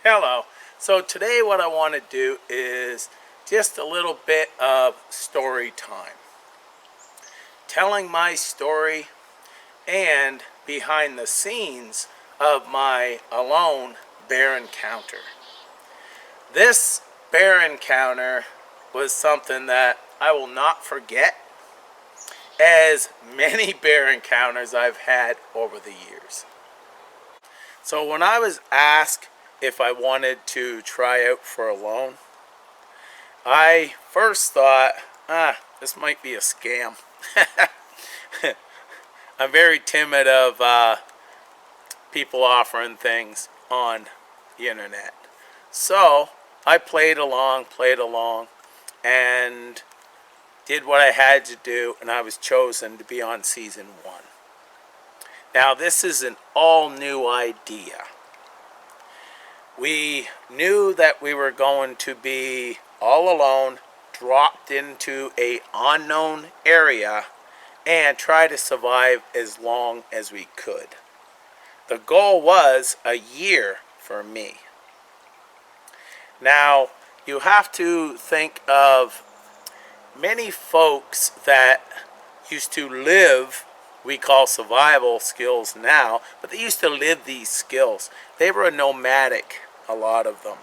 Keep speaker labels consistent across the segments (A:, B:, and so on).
A: Hello. So today what I want to do is just a little bit of story time. Telling my story and behind the scenes of my alone bear encounter. This bear encounter was something that I will not forget, as many bear encounters I've had over the years. So when I was asked if I wanted to try out for alone, I first thought, this might be a scam. I'm very timid of people offering things on the internet. So I played along, and did what I had to do, and I was chosen to be on season 1. Now this is an all new idea. We knew that we were going to be all alone, dropped into an unknown area, and try to survive as long as we could. The goal was a year for me. Now, you have to think of many folks that used to live, we call survival skills now, but they used to live these skills. They were nomadic, a lot of them.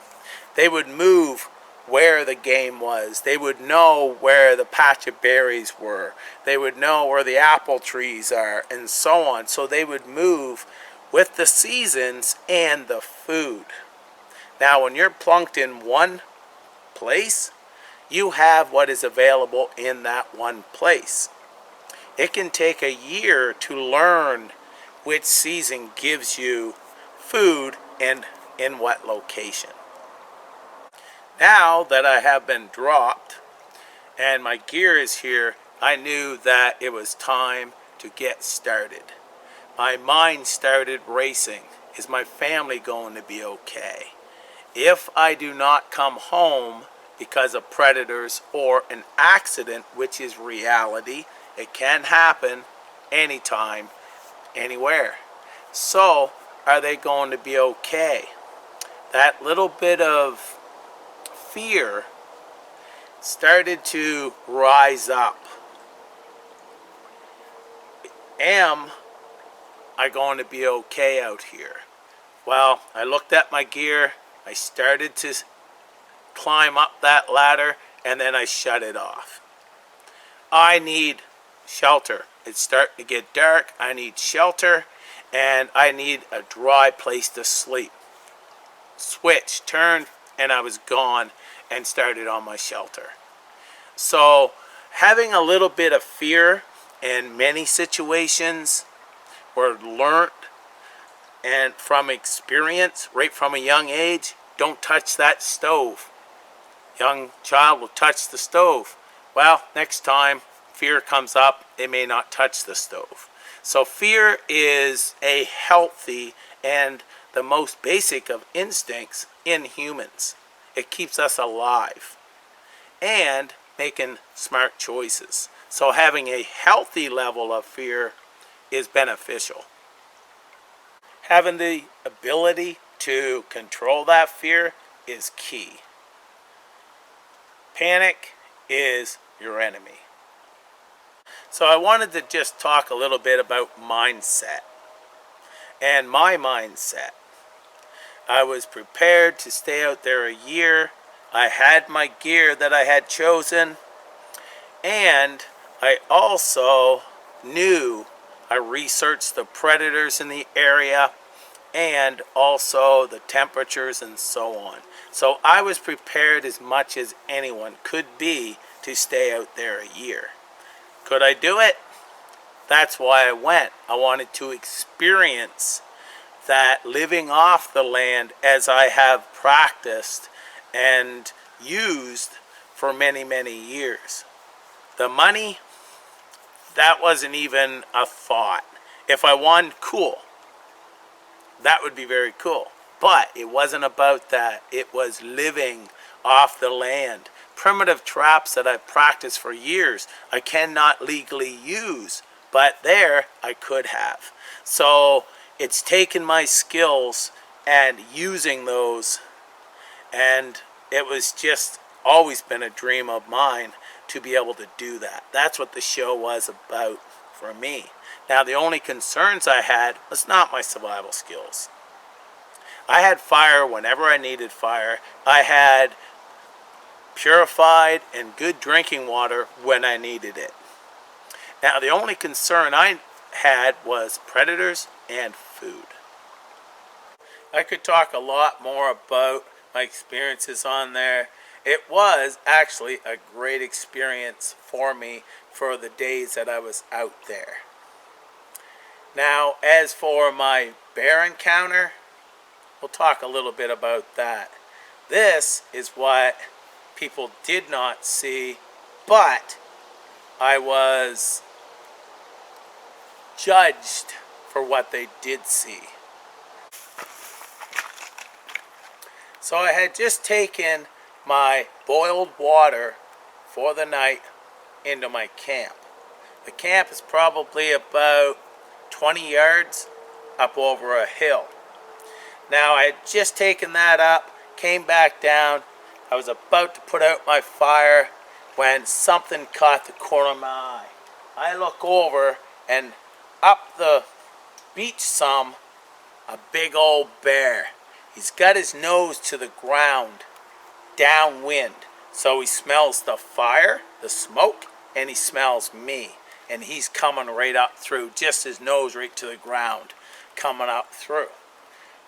A: They would move where the game was. They would know where the patch of berries were. They would know where the apple trees are, and so on. So they would move with the seasons and the food. Now, when you're plunked in one place, you have what is available in that one place. It can take a year to learn which season gives you food and in what location. Now that I have been dropped and my gear is here, I knew that it was time to get started. My mind started racing. Is my family going to be okay? If I do not come home because of predators or an accident, which is reality, it can happen anytime, anywhere. So, are they going to be okay? That little bit of fear started to rise up. Am I going to be okay out here? Well, I looked at my gear, I started to climb up that ladder, and then I shut it off. I need shelter. It's starting to get dark. I need shelter, and I need a dry place to sleep. Switch, turned, and I was gone and started on my shelter. So having a little bit of fear in many situations were learned, and from experience, right from a young age. Don't touch that stove. Young child will touch the stove. Well, next time fear comes up, they may not touch the stove. So fear is a healthy and the most basic of instincts in humans. It keeps us alive and making smart choices. So having a healthy level of fear is beneficial. Having the ability to control that fear is key. Panic is your enemy. So I wanted to just talk a little bit about mindset and my mindset. I was prepared to stay out there a year. I had my gear that I had chosen, and I also knew, I researched the predators in the area and also the temperatures and so on. So I was prepared as much as anyone could be to stay out there a year. Could I do it? That's why I went. I wanted to experience that living off the land as I have practiced and used for many, many years. The money, that wasn't even a thought. If I won, cool. That would be very cool. But it wasn't about that. It was living off the land. Primitive traps that I've practiced for years, I cannot legally use, but there I could have. So it's taken my skills and using those And it was just always been a dream of mine to be able to do that. That's what the show was about for me. Now, the only concerns I had was not my survival skills. I had fire whenever I needed fire. I had purified and good drinking water when I needed it. Now, the only concern I had was predators and food. I could talk a lot more about my experiences on there. It was actually a great experience for me for the days that I was out there. Now, as for my bear encounter, we'll talk a little bit about that. This is what people did not see, but I was judged for what they did see. So I had just taken my boiled water for the night into my camp. The camp is probably about 20 yards up over a hill. Now, I had just taken that up, came back down. I was about to put out my fire when something caught the corner of my eye. I look over, and up the beach some, a big old bear. He's got his nose to the ground, downwind. So he smells the fire, the smoke, and he smells me. And he's coming right up through, just his nose right to the ground, coming up through.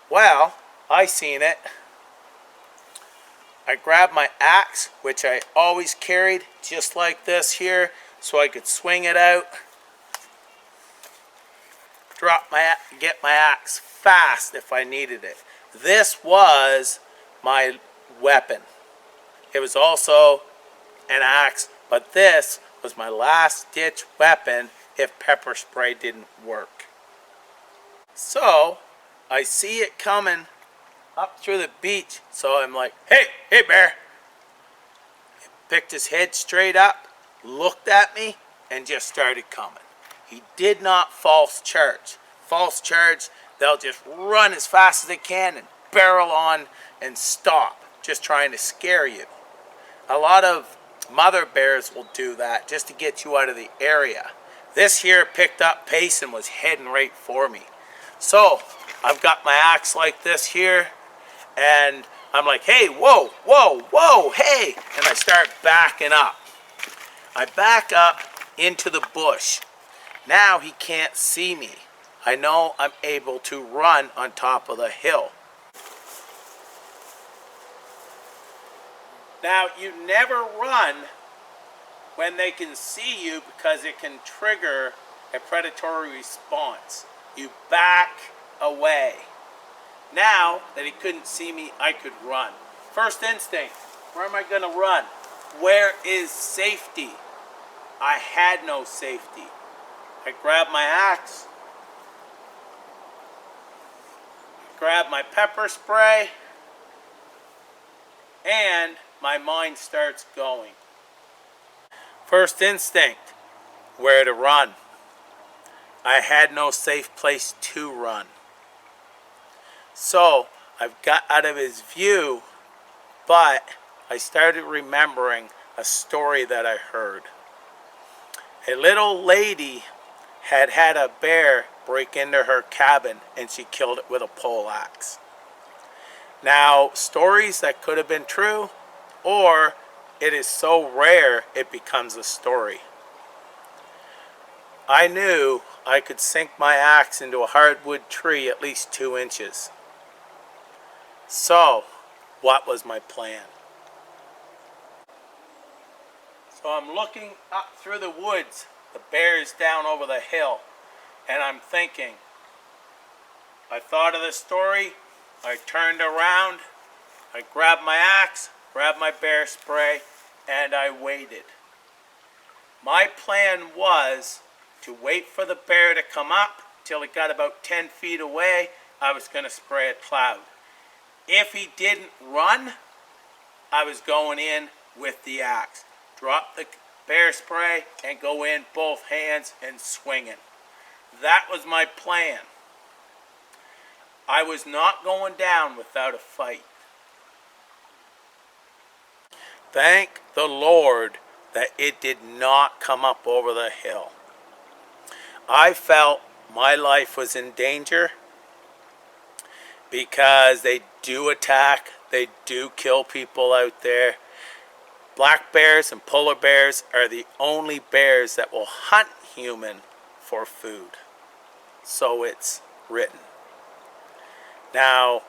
A: Well, I seen it. I grabbed my axe, which I always carried, just like this here, so I could swing it out, get my axe fast if I needed it. This was my weapon. It was also an axe, but this was my last ditch weapon if pepper spray didn't work. So I see it coming up through the beach, so I'm like, hey bear. He picked his head straight up, looked at me, and just started coming. He did not false charge. False charge, they'll just run as fast as they can and barrel on and stop, just trying to scare you. A lot of mother bears will do that just to get you out of the area. This here picked up pace and was heading right for me. So I've got my axe like this here, and I'm like, hey, whoa, hey, and I start backing up. I back up into the bush. Now he can't see me. I know I'm able to run on top of the hill. Now, you never run when they can see you because it can trigger a predatory response. You back away. Now that he couldn't see me, I could run. First instinct, where am I going to run? Where is safety? I had no safety. I grabbed my axe, grabbed my pepper spray, and my mind starts going. First instinct, where to run. I had no safe place to run. So I've got out of his view, but I started remembering a story that I heard. A little lady had had a bear break into her cabin and she killed it with a pole axe. Now, stories that could have been true, or it is so rare it becomes a story. I knew I could sink my axe into a hardwood tree at least 2 inches. So, what was my plan? So I'm looking up through the woods. The bear is down over the hill. And I'm thinking, I thought of the story. I turned around. I grabbed my axe, grabbed my bear spray, and I waited. My plan was to wait for the bear to come up till it got about 10 feet away. I was going to spray a cloud. If he didn't run, I was going in with the axe. Drop the bear spray and go in both hands and swing it. That was my plan. I was not going down without a fight. thank the Lord that it did not come up over the hill. I felt my life was in danger because they do attack, they do kill people out there. Black bears and polar bears are the only bears that will hunt human for food. So it's written. Now,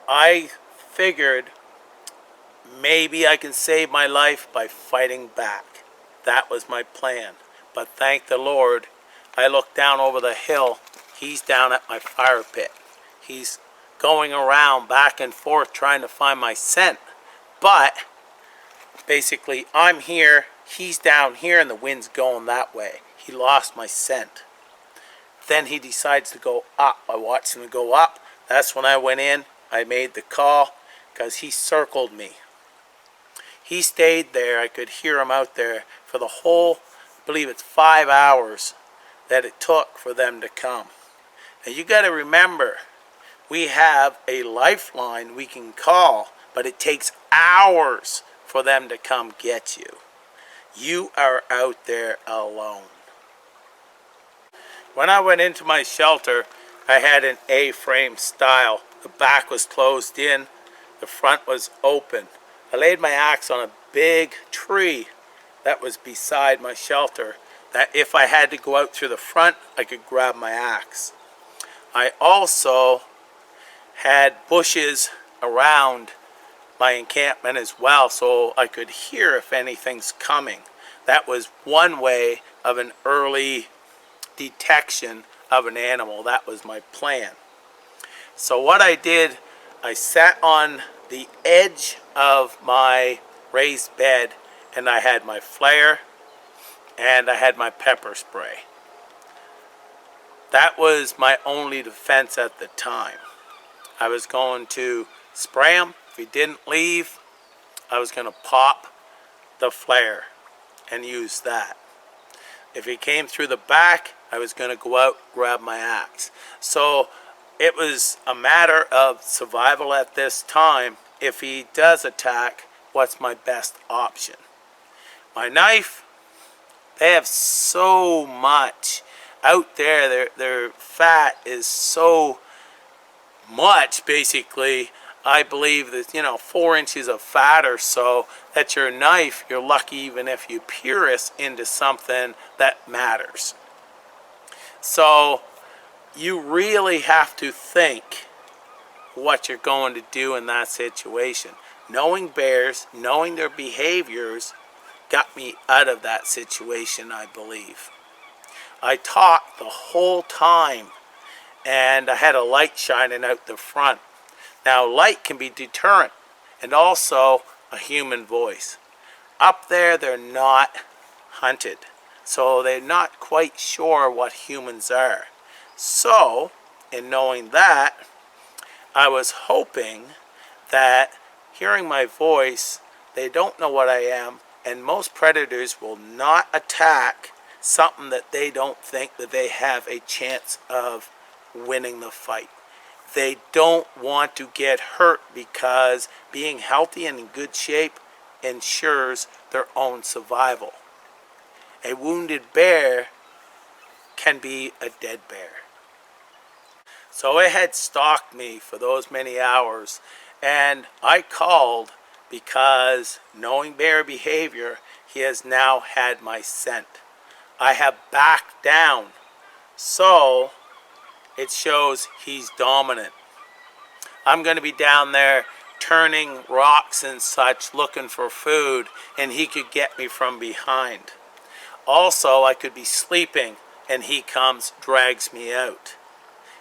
A: I figured maybe I can save my life by fighting back. That was my plan. But thank the Lord, I looked down over the hill. He's down at my fire pit. He's going around back and forth trying to find my scent. But basically, I'm here, he's down here, and the wind's going that way. He lost my scent. Then he decides to go up. I watched him go up. That's when I went in. I made the call because he circled me. He stayed there. I could hear him out there for the whole, I believe it's 5 hours that it took for them to come. Now you got to remember, we have a lifeline we can call, but it takes hours for them to come get you. You are out there alone. When I went into my shelter, I had an A-frame style. The back was closed in, the front was open. I laid my axe on a big tree that was beside my shelter, that if I had to go out through the front, I could grab my axe. I also had bushes around my encampment as well, so I could hear if anything's coming. That was one way of an early detection of an animal. That was my plan. So what I did, I sat on the edge of my raised bed, and I had my flare and I had my pepper spray. That was my only defense at the time. I was going to spray him. If he didn't leave, I was going to pop the flare and use that. If he came through the back, I was going to go out, grab my axe. So it was a matter of survival at this time. If he does attack, what's my best option? My knife, they have so much out there. Their fat is so much, basically. I believe that, 4 inches of fat or so, that your knife, you're lucky even if you pierce into something that matters. So you really have to think what you're going to do in that situation. Knowing bears, knowing their behaviors, got me out of that situation, I believe. I talked the whole time, and I had a light shining out the front. Now, light can be deterrent, and also a human voice. Up there, they're not hunted, so they're not quite sure what humans are. So, in knowing that, I was hoping that hearing my voice, they don't know what I am, and most predators will not attack something that they don't think that they have a chance of winning the fight. They don't want to get hurt because being healthy and in good shape ensures their own survival. A wounded bear can be a dead bear. So it had stalked me for those many hours, and I called because, knowing bear behavior, he has now had my scent. I have backed down, so it shows he's dominant. I'm going to be down there turning rocks and such, looking for food, and he could get me from behind. Also, I could be sleeping, and he comes, drags me out.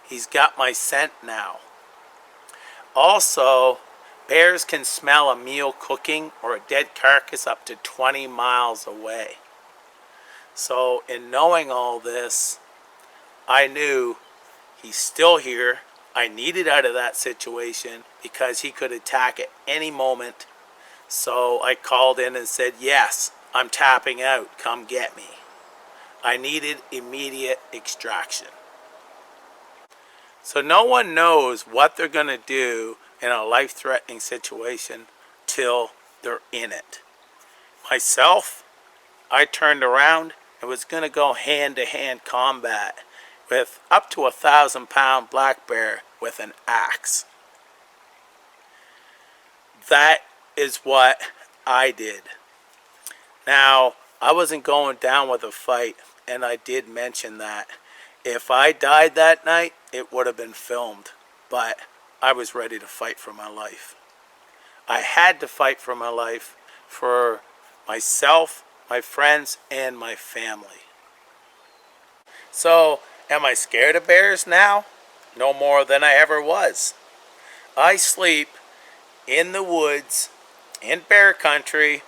A: He's got my scent now. Also, bears can smell a meal cooking or a dead carcass up to 20 miles away. So in knowing all this, I knew he's still here. I needed out of that situation because he could attack at any moment. So I called in and said, yes, I'm tapping out. Come get me. I needed immediate extraction. So no one knows what they're going to do in a life-threatening situation till they're in it. Myself, I turned around and was going to go hand-to-hand combat with up to 1,000-pound black bear with an axe. That is what I did. Now, I wasn't going down with a fight, and I did mention that. If I died that night, it would have been filmed, but I was ready to fight for my life. I had to fight for my life, for myself, my friends, and my family. So, am I scared of bears now? No more than I ever was. I sleep in the woods, in bear country,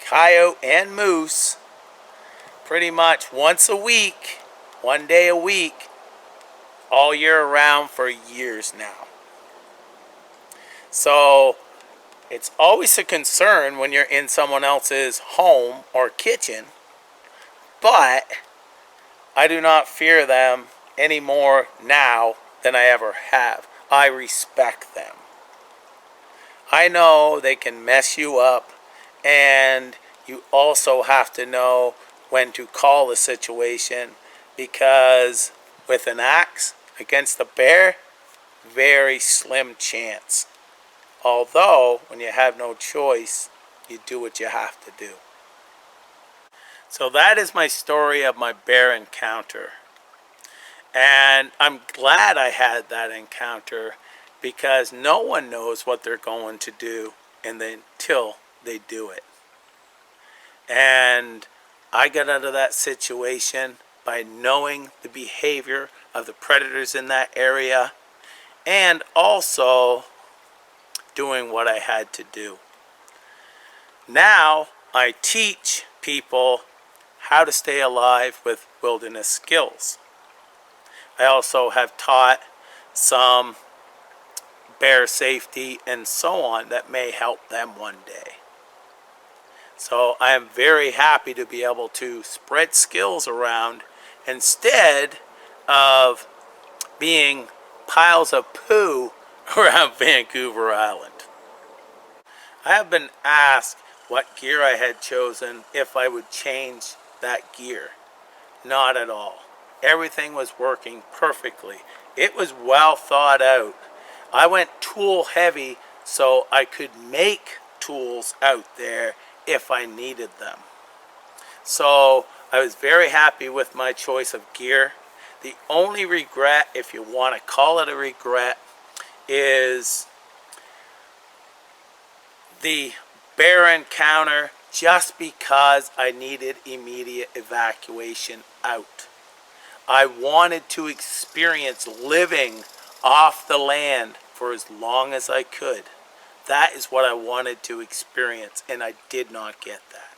A: coyote and moose, pretty much once a week, one day a week, all year round for years now. So it's always a concern when you're in someone else's home or kitchen, but I do not fear them any more now than I ever have. I respect them. I know they can mess you up, and you also have to know when to call the situation, because with an axe against a bear, very slim chance. Although, when you have no choice, you do what you have to do. So that is my story of my bear encounter. And I'm glad I had that encounter, because no one knows what they're going to do until they do it. And I got out of that situation by knowing the behavior of the predators in that area, and also doing what I had to do. Now I teach people how to stay alive with wilderness skills. I also have taught some bear safety and so on that may help them one day. So I am very happy to be able to spread skills around instead of being piles of poo around Vancouver Island. I have been asked what gear I had chosen, if I would change that gear. Not at all. Everything was working perfectly. It was well thought out. I went tool heavy so I could make tools out there if I needed them. So I was very happy with my choice of gear. The only regret, if you want to call it a regret, is the bear encounter, just because I needed immediate evacuation out. I wanted to experience living off the land for as long as I could. That is what I wanted to experience, and I did not get that.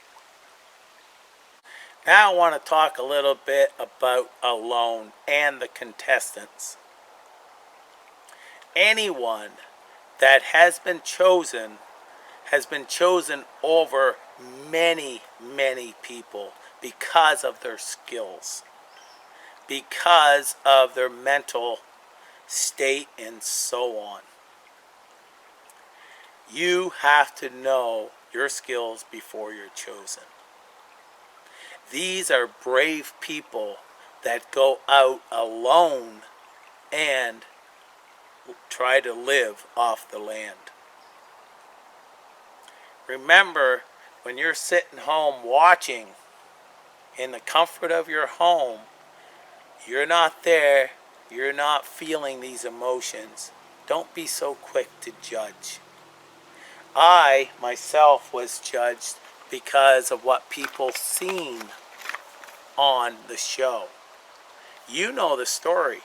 A: Now I want to talk a little bit about Alone and the contestants. Anyone that has been chosen over many, many people because of their skills, because of their mental state, and so on. You have to know your skills before you're chosen. These are brave people that go out alone and try to live off the land. Remember, when you're sitting home watching in the comfort of your home, you're not there, you're not feeling these emotions. Don't be so quick to judge. I, myself, was judged because of what people seen on the show. You know the story.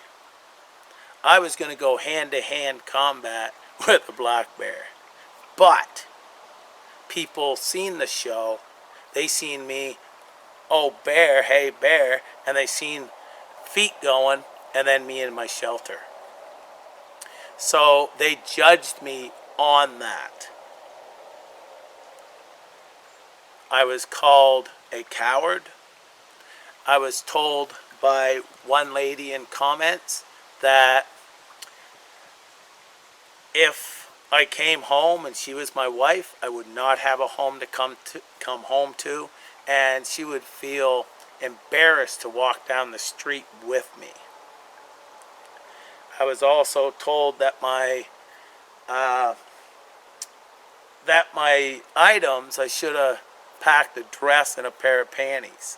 A: I was going to go hand-to-hand combat with a black bear. But people seen the show, they seen me, oh bear, hey bear, and they seen feet going, and then me in my shelter. So they judged me on that. I was called a coward. I was told by one lady in comments that if I came home and she was my wife, I would not have a home to come home to, and she would feel embarrassed to walk down the street with me. I was also told that my items, I should have packed a dress and a pair of panties.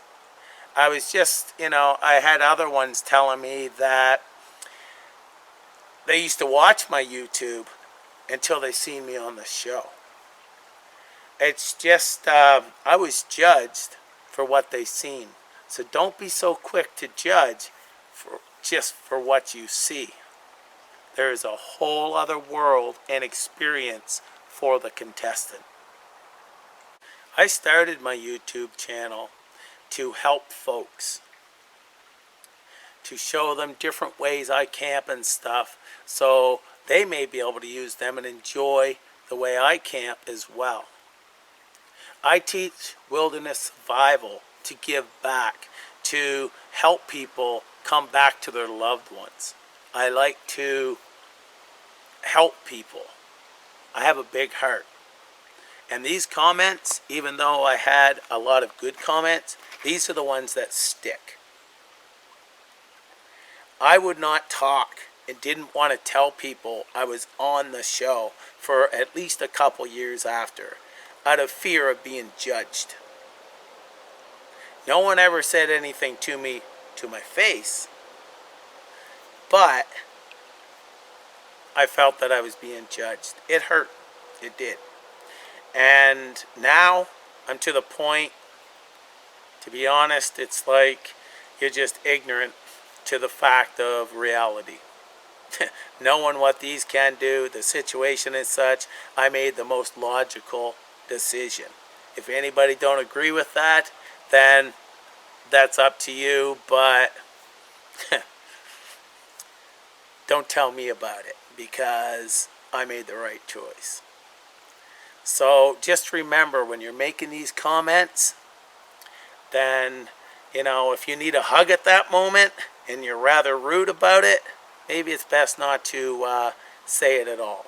A: I was just, I had other ones telling me that they used to watch my YouTube until they seen me on the show. It's just, I was judged for what they seen. So don't be so quick to judge just for what you see. There is a whole other world and experience for the contestant. I started my YouTube channel to help folks, to show them different ways I camp and stuff, so they may be able to use them and enjoy the way I camp as well. I teach wilderness survival to give back, to help people come back to their loved ones. I like to help people. I have a big heart. And these comments, even though I had a lot of good comments, these are the ones that stick. I would not talk and didn't want to tell people I was on the show for at least a couple years after, out of fear of being judged. No one ever said anything to me to my face, but I felt that I was being judged. It hurt. It did. And now I'm to the point, to be honest, it's like you're just ignorant to the fact of reality. Knowing what these can do, the situation is such, I made the most logical decision. If anybody don't agree with that, then that's up to you, but don't tell me about it, because I made the right choice. So just remember, when you're making these comments, then, if you need a hug at that moment and you're rather rude about it, maybe it's best not to say it at all.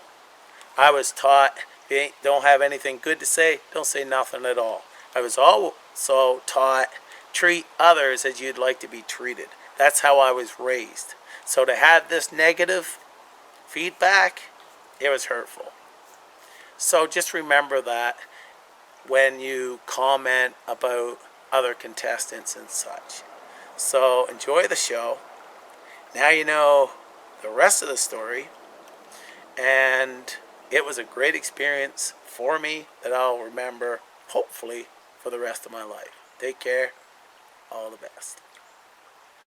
A: I was taught, if you don't have anything good to say, don't say nothing at all. I was also taught, treat others as you'd like to be treated. That's how I was raised. So to have this negative feedback, it was hurtful. So just remember that when you comment about other contestants and such. So enjoy the show. Now you know the rest of the story. And it was a great experience for me that I'll remember, hopefully, for the rest of my life. Take care. All the best.